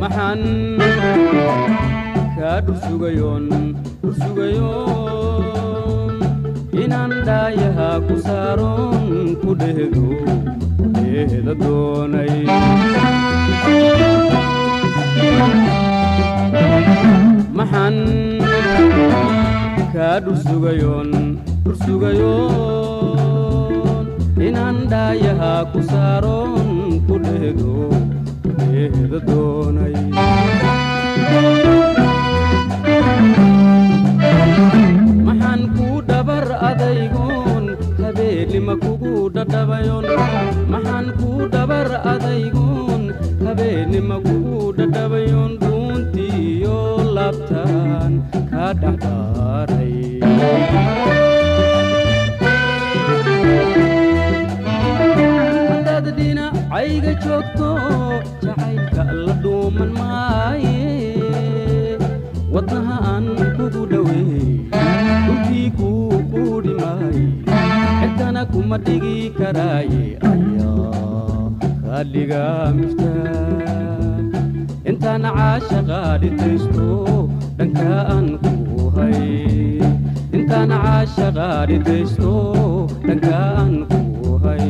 maxaan ka dhursugayoon inaan dhaayaha ku saaroon ku dheeda doonay maxaan ka dhursugayoon inaan dhaayaha ku saaroon ku dheeda doonay maxaan ku dhabar adaygoon habeenima kugu dhadhabayoon maxaan ku dhabar adaygoon habeenima kugu dhadhabayoon dhuuntiyo labtaan ka dhaxbaaray haddaad dhinacayga joogto jacaylka la dhuuman maaye wadnaha aan kugu dhaweey dhulkii kuu quudhi maaye cidana kuma dhigi karaaye ayaa kaa dhiga miftaan intaan caashaqa dhitaysto dhanka aan ku hay intaan caashaqa dhitaysto dhanka aan ku hay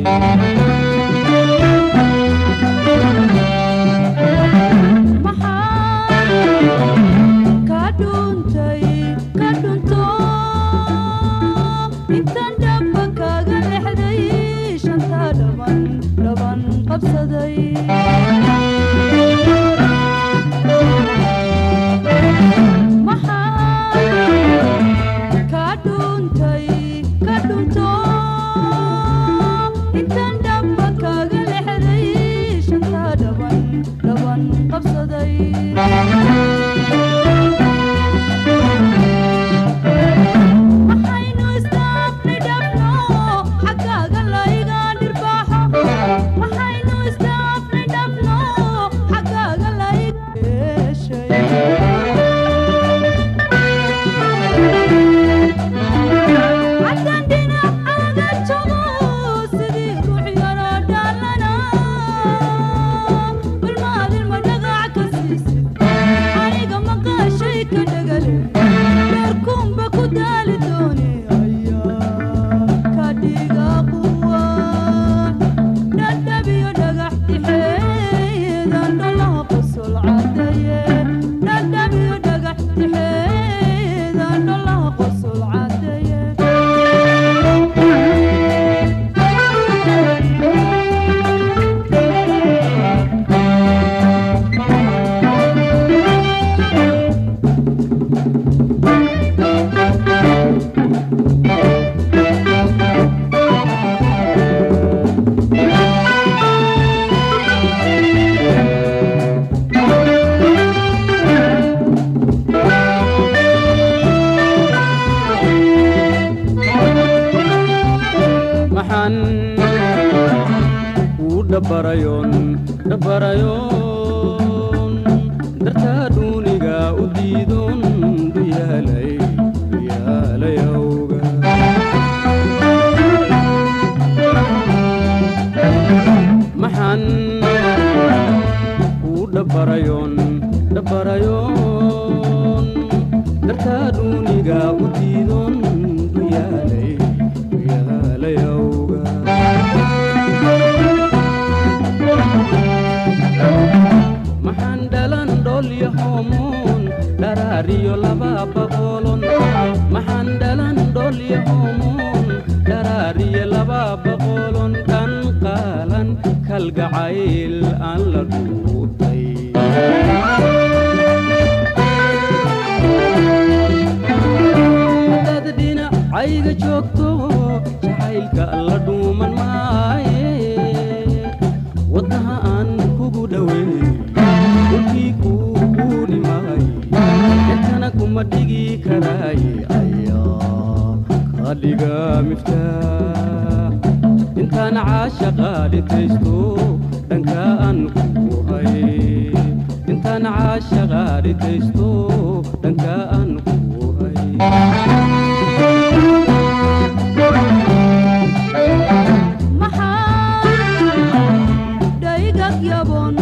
dabarayoon dartaa duuniga u diidoon duyaalayawga maxaan ku dabarayoon dartaa duuniga u diidoon duyaalayawga maxaan dhalan dhol yahomoon dharaariyo laba boqolon maxaan dhalan dhol yahomoon dharaariyo laba boqolon dhan qaalan kalgacayl aan la dhuutay haddaad dhinacayga joogto jacaylka la dhuuman maaye wadnaha aan kugu dhaweey dhulkii kuu quudhi maaye cidana kuma dhigi karaaye ayaa kaa dhiga miftaax intaan caashaqa dhitaysto dhanka aan ku hay intaan caashaqa dhitaysto dhanka aan ku hay maxaa dhaygag yabon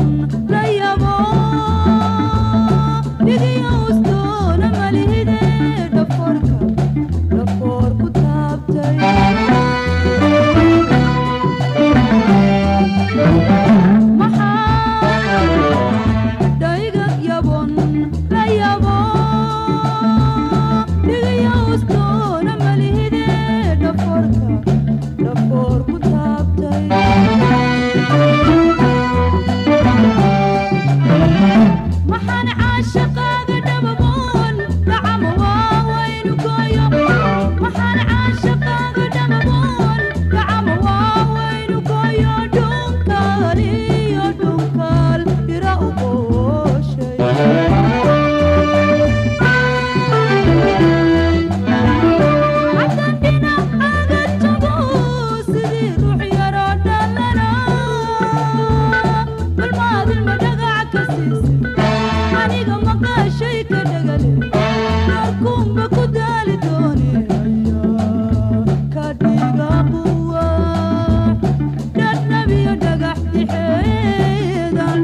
la yabon Dad nabiyo dhagax dixeedan